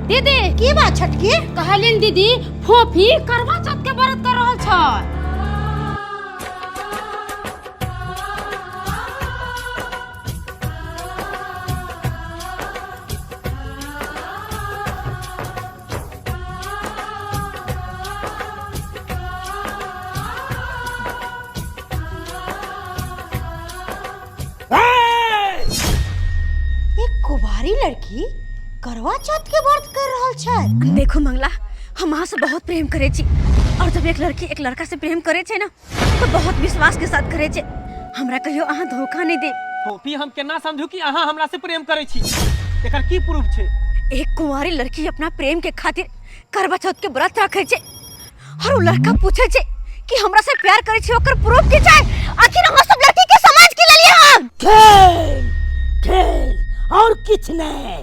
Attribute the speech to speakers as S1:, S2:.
S1: दीदी
S2: की बात छटकी?
S1: कहलिन दीदी फोफी करवा चौथ के व्रत कर रहल छ।
S2: एक कुंवारी लड़की करवा चौथ के व्रत कर रहल छै।
S3: देखो मंगला, हम अहाँ से बहुत प्रेम करे छी और जब एक लड़की एक लड़का से प्रेम करे छे ना तो बहुत विश्वास के साथ करे छे। हमरा कहियो अहाँ धोखा नहीं दे।
S4: फोफी हम केना समझू कि अहाँ हमरा से प्रेम करे छी? एकर की प्रूफ छै?
S3: एक कुंवारी लड़की अपना प्रेम के खातिर करवा चौथ के व्रत रखे छे और वो लड़का पूछे छे कि हमरा से प्यार करे छे, ओकर प्रूफ की चाहे? आखिर हम सब लड़की के समाज के लिए हम
S5: खेल खेल और किछ नहीं।